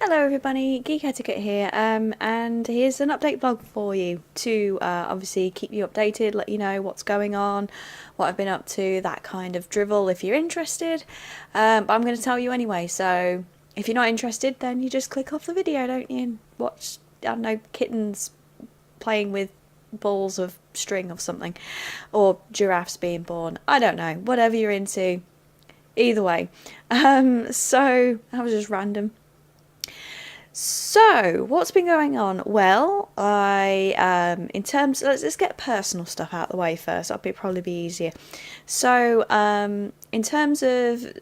Hello everybody, Geeketiquette here, and here's an update vlog for you to obviously keep you updated, let you know what's going on, what I've been up to, that kind of drivel if you're interested. But I'm going to tell you anyway, so if you're not interested then you just click off the video, don't you, and watch, I don't know, kittens playing with balls of string or something, or giraffes being born, I don't know, whatever you're into, either way. So that was just random. So, what's been going on? Well, in terms, let's get personal stuff out of the way first. That'll probably be easier. So, in terms of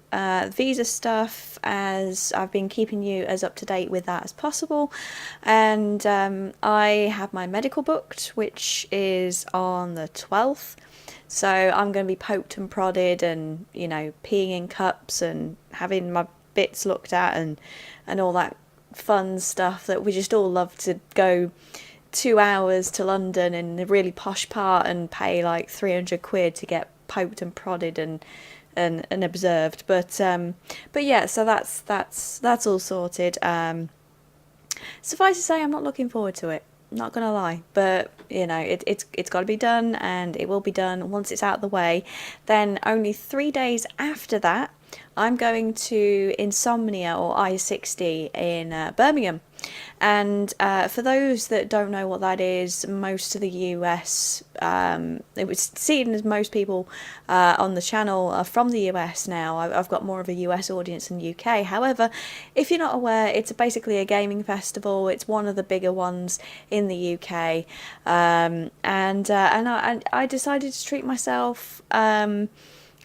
visa stuff, as I've been keeping you as up to date with that as possible, and I have my medical booked, which is on the 12th. So I'm going to be poked and prodded, and peeing in cups and having my bits looked at, and all that fun stuff that we just all love to go 2 hours to London in a really posh part and pay like 300 quid to get poked and prodded and observed. But yeah, so that's all sorted. Suffice to say, I'm not looking forward to it. Not gonna lie, but it's got to be done, and it will be done once it's out of the way. Then only 3 days after that, I'm going to Insomnia or i60 in Birmingham. And for those that don't know what that is, most of the US, it was seen as most people on the channel are from the US now. I've got more of a US audience than UK. However, if you're not aware, it's basically a gaming festival. It's one of the bigger ones in the UK, and I decided to treat myself.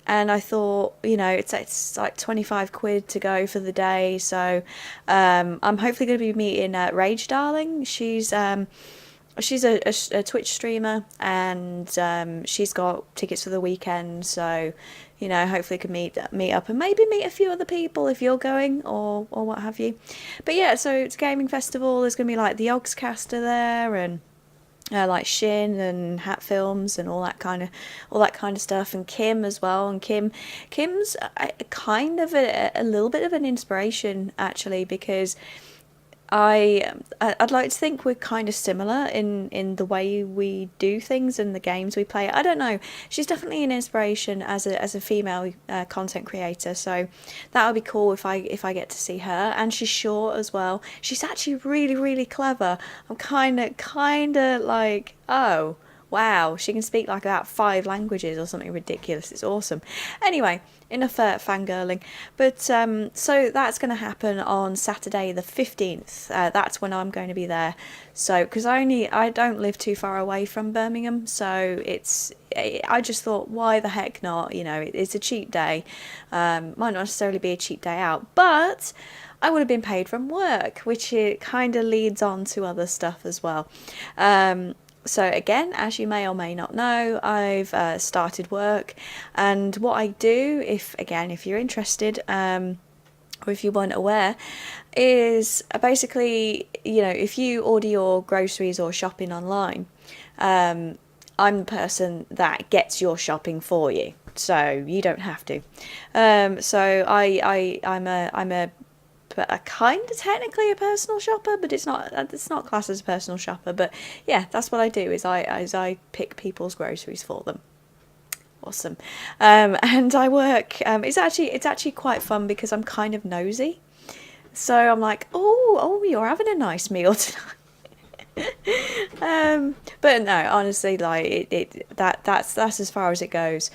And I thought, it's like 25 quid to go for the day. So I'm hopefully going to be meeting Rage Darling. She's a Twitch streamer, and she's got tickets for the weekend. So, hopefully can meet up and maybe meet a few other people if you're going or what have you. But yeah, so it's a gaming festival. There's going to be like the Ogscaster there, and like Shin and Hat Films and all that kind of stuff, and Kim as well. And Kim's kind of a little bit of an inspiration, actually, because I'd like to think we're kind of similar in the way we do things and the games we play. I don't know. She's definitely an inspiration as a female content creator. So that would be cool if I get to see her. And she's short as well. She's actually really, really clever. I'm kind of like, oh wow, she can speak like about 5 languages or something ridiculous. It's awesome. Anyway, enough fangirling. But so that's going to happen on Saturday the 15th. That's when I'm going to be there. So because I don't live too far away from Birmingham, so I just thought, why the heck not? It's a cheap day. Might not necessarily be a cheap day out, but I would have been paid from work, which it kind of leads on to other stuff as well. So again, as you may or may not know, I've started work, and what I do, if you're interested, or if you weren't aware, is basically, if you order your groceries or shopping online, I'm the person that gets your shopping for you, so you don't have to. So I'm a kind of technically a personal shopper, but it's not classed as a personal shopper. But yeah, that's what I do, is I pick people's groceries for them. Awesome. And I work, it's actually quite fun because I'm kind of nosy, so I'm like, oh, you're having a nice meal tonight. But no, honestly, like that's as far as it goes.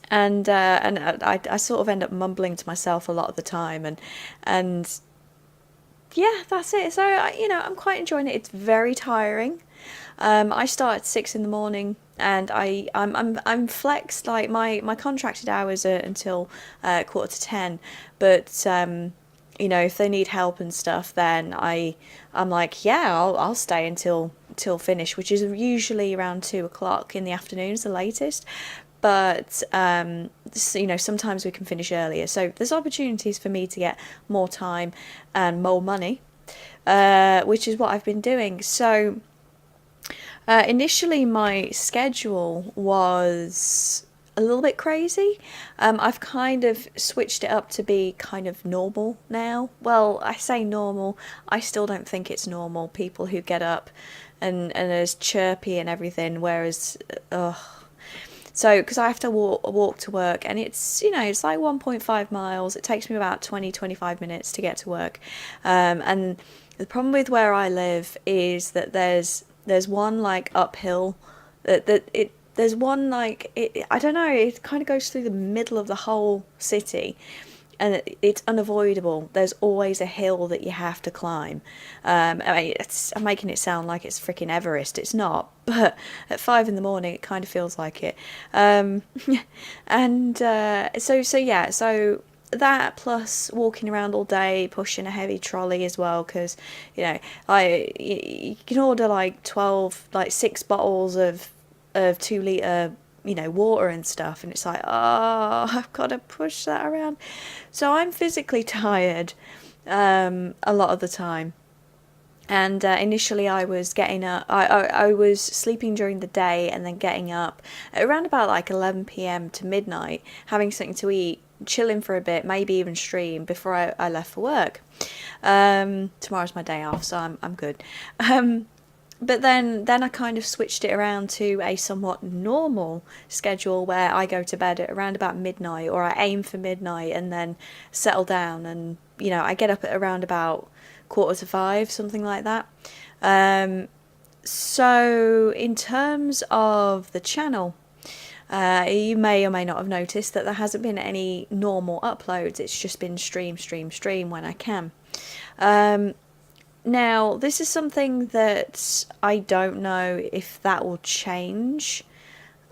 And I sort of end up mumbling to myself a lot of the time, and yeah, that's it. So I'm quite enjoying it. It's very tiring. I start at 6 in the morning, and I'm flexed. Like my contracted hours are until 9:45, but if they need help and stuff, then I'm like, yeah, I'll stay until finish, which is usually around 2 o'clock in the afternoon, is the latest. But sometimes we can finish earlier, so there's opportunities for me to get more time and more money, which is what I've been doing. So initially my schedule was a little bit crazy. I've kind of switched it up to be kind of normal now. Well, I say normal, I still don't think it's normal, people who get up and is chirpy and everything, whereas, so, because I have to walk to work, and it's, it's like 1.5 miles. It takes me about 20-25 minutes to get to work. And the problem with where I live is that there's one like uphill there's one like I don't know, it kind of goes through the middle of the whole city, and it's unavoidable. There's always a hill that you have to climb. I'm making it sound like it's freaking Everest. It's not, but at 5 in the morning, it kind of feels like it. And so yeah, so that plus walking around all day, pushing a heavy trolley as well, because you can order like 12, like 6 bottles of 2 litre water and stuff, and it's like, oh, I've got to push that around. So I'm physically tired a lot of the time. And initially I was getting up, I was sleeping during the day and then getting up around about like 11 p.m. to midnight, having something to eat, chilling for a bit, maybe even stream before I left for work. Tomorrow's my day off, so I'm good. But then I kind of switched it around to a somewhat normal schedule where I go to bed at around about midnight, or I aim for midnight and then settle down, and I get up at around about 4:45, something like that. So in terms of the channel, you may or may not have noticed that there hasn't been any normal uploads. It's just been stream when I can. Now, this is something that I don't know if that will change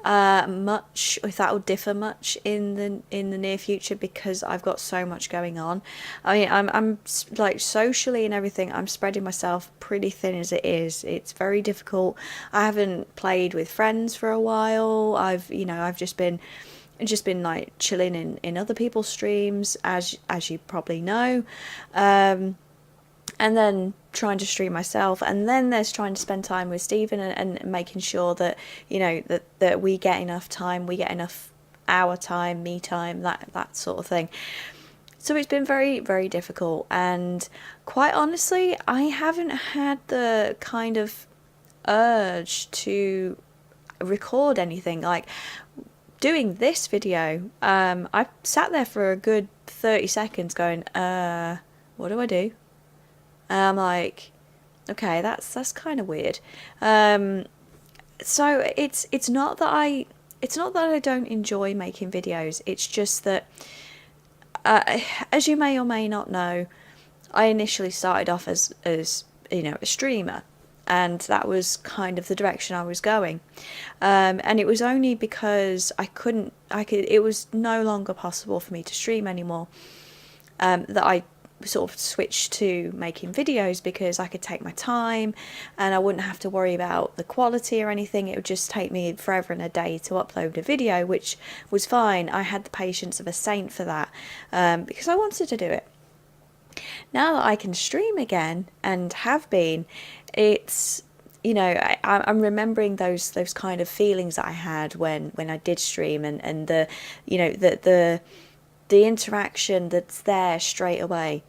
much, if that will differ much in the near future, because I've got so much going on. I mean, I'm like socially and everything, I'm spreading myself pretty thin as it is. It's very difficult. I haven't played with friends for a while. I've just been like chilling in other people's streams, as you probably know. And then trying to stream myself, and then there's trying to spend time with Stephen and making sure that that we get enough time, we get enough our time, me time, that sort of thing. So it's been very, very difficult, and quite honestly, I haven't had the kind of urge to record anything. Like doing this video, I sat there for a good 30 seconds going, what do I do? I'm like, okay, that's kind of weird. So it's not that I don't enjoy making videos. It's just that, as you may or may not know, I initially started off as a streamer, and that was kind of the direction I was going. And it was only because it was no longer possible for me to stream anymore, that I sort of switched to making videos, because I could take my time and I wouldn't have to worry about the quality or anything. It would just take me forever and a day to upload a video, which was fine. I had the patience of a saint for that, because I wanted to do it. Now that I can stream again, and have been, it's I'm remembering those kind of feelings that I had when I did stream, and the the interaction that's there straight away.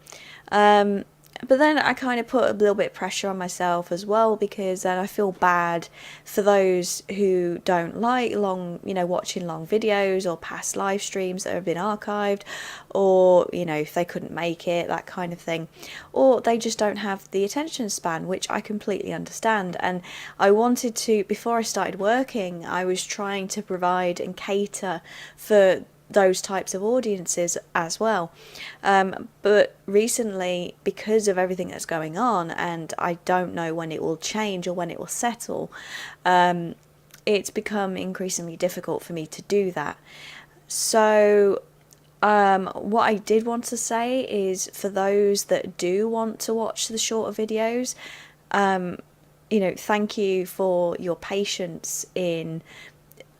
But then I kind of put a little bit of pressure on myself as well, because then I feel bad for those who don't like watching long videos or past live streams that have been archived, or, if they couldn't make it, that kind of thing, or they just don't have the attention span, which I completely understand. And I wanted to, before I started working, I was trying to provide and cater for those types of audiences as well, but recently, because of everything that's going on, and I don't know when it will change or when it will settle, it's become increasingly difficult for me to do that. So what I did want to say is, for those that do want to watch the shorter videos, thank you for your patience in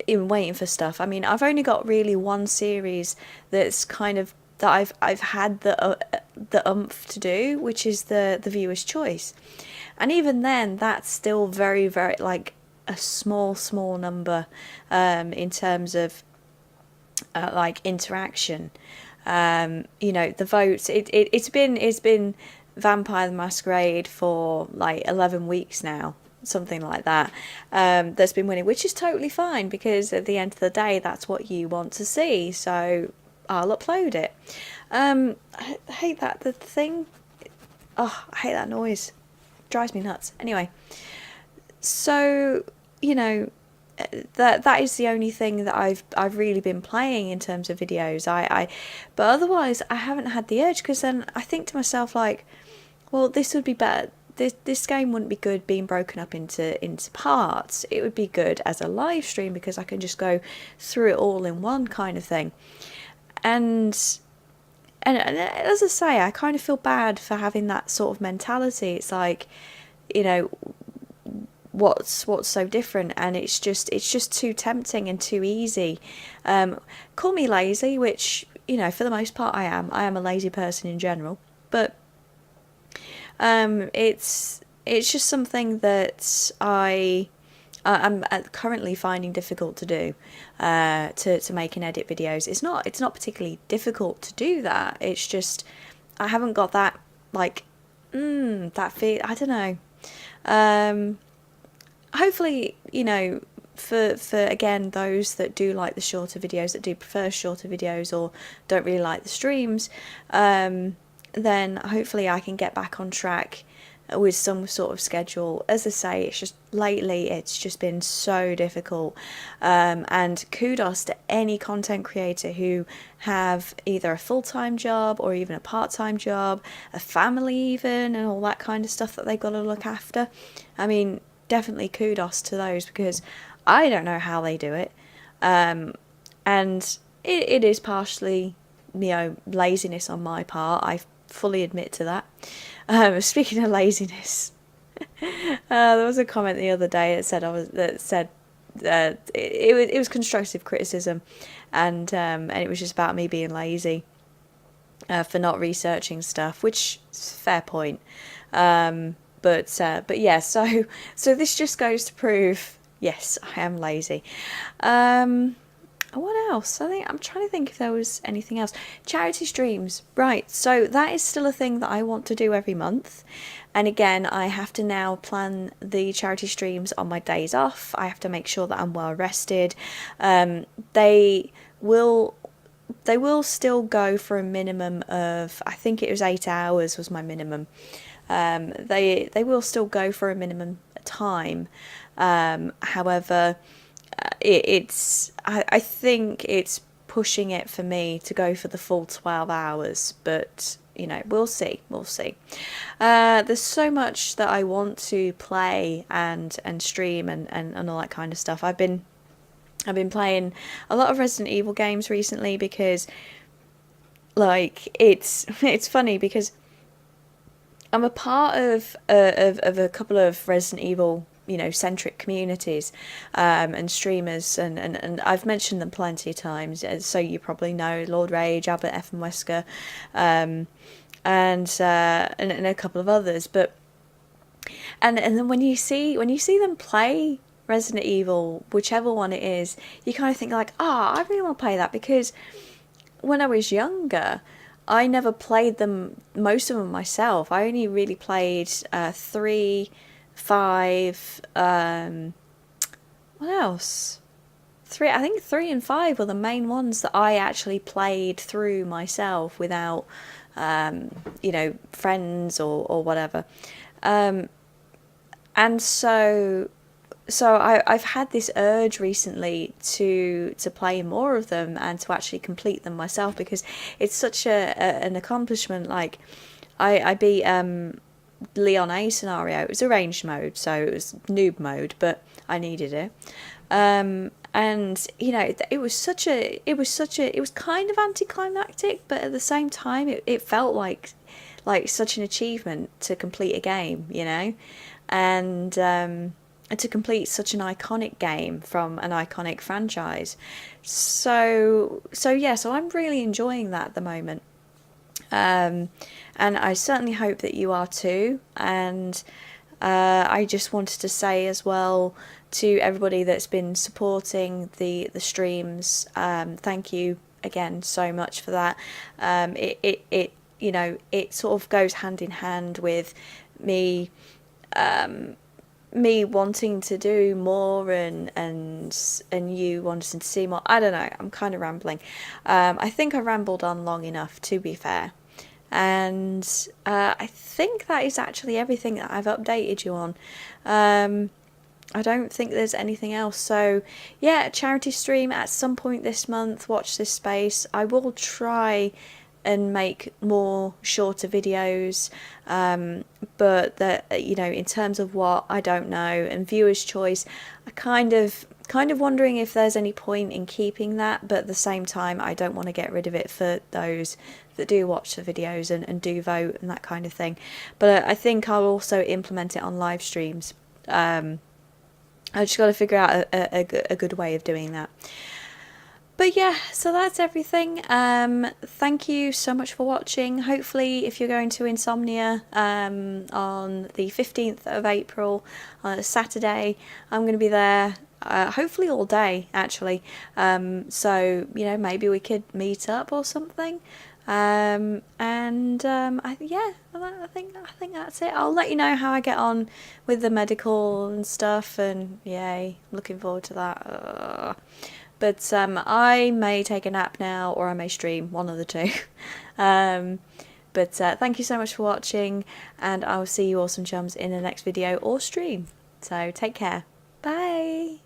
waiting for stuff. I mean, I've only got really one series that's kind of that I've had the oomph to do, which is the viewer's choice, and even then, that's still very, very like a small number in terms of like interaction. The votes. It's been Vampire the Masquerade for like 11 weeks now, something like that. That's been winning, which is totally fine because at the end of the day, that's what you want to see. So I'll upload it. I hate that the thing. Oh, I hate that noise. It drives me nuts. Anyway, so that is the only thing that I've really been playing in terms of videos. But otherwise I haven't had the urge, because then I think to myself like, well, this would be better. This game wouldn't be good being broken up into parts. It would be good as a live stream because I can just go through it all in one kind of thing. And as I say, I kind of feel bad for having that sort of mentality. It's like, what's so different, and it's just too tempting and too easy. Call me lazy, which for the most part I am a lazy person in general, but it's just something that I'm currently finding difficult to do, to make and edit videos. It's not particularly difficult to do that. It's just I haven't got that like that feel. I don't know. Hopefully, for again those that do like the shorter videos, that do prefer shorter videos or don't really like the streams, then hopefully I can get back on track with some sort of schedule. As I say, it's just lately it's just been so difficult, and kudos to any content creator who have either a full-time job or even a part-time job, a family even, and all that kind of stuff that they've got to look after. I mean, definitely kudos to those, because I don't know how they do it, and it is partially laziness on my part. I fully admit to that. Speaking of laziness, there was a comment the other day that said it was constructive criticism, and it was just about me being lazy for not researching stuff, which is a fair point. But yeah, so this just goes to prove, yes, I am lazy. What else? I'm trying to think if there was anything else. Charity streams, right? So that is still a thing that I want to do every month, and again, I have to now plan the charity streams on my days off. I have to make sure that I'm well rested. They will still go for a minimum of, I think it was 8 hours was my minimum. They will still go for a minimum time. However, I think it's pushing it for me to go for the full 12 hours, but we'll see. There's so much that I want to play and stream and all that kind of stuff. I've been playing a lot of Resident Evil games recently, because like it's funny because I'm a part of a couple of Resident Evil centric communities, and streamers, and I've mentioned them plenty of times, so you probably know Lord Rage, Albert F and Wesker, and a couple of others. But and then when you see them play Resident Evil, whichever one it is, you kind of think like, I really want to play that, because when I was younger, I never played most of them myself. I only really played 3, 5, what else? I think 3 and 5 were the main ones that I actually played through myself without, friends or whatever. And so I've had this urge recently to play more of them and to actually complete them myself, because it's such an accomplishment. Like I beat Leon A scenario. It was arranged mode, so it was noob mode, but I needed it. And it was kind of anticlimactic, but at the same time it felt like such an achievement to complete a game, and to complete such an iconic game from an iconic franchise. So I'm really enjoying that at the moment. And I certainly hope that you are too. And I just wanted to say as well to everybody that's been supporting the streams, thank you again so much for that. It you know, it sort of goes hand in hand with me me wanting to do more, and you wanting to see more. I don't know, I'm kind of rambling. I think I rambled on long enough, to be fair. And I think that is actually everything that I've updated you on. I don't think there's anything else. So yeah, charity stream at some point this month. Watch this space. I will try and make more shorter videos, but that, you know, in terms of what, I don't know, and viewers' choice, I kind of wondering if there's any point in keeping that, but at the same time I don't want to get rid of it for those that do watch the videos and do vote and that kind of thing. But I think I'll also implement it on live streams. I just got to figure out a good way of doing that. But yeah, so that's everything. Thank you so much for watching. Hopefully, if you're going to Insomnia on the 15th of April, on a Saturday, I'm going to be there. Hopefully all day, actually. So, you know, maybe we could meet up or something. Yeah, I think that's it. I'll let you know how I get on with the medical and stuff, and yay, looking forward to that. But I may take a nap now, or I may stream, one of the two. But thank you so much for watching, and I will see you awesome chums in the next video or stream. So take care. Bye.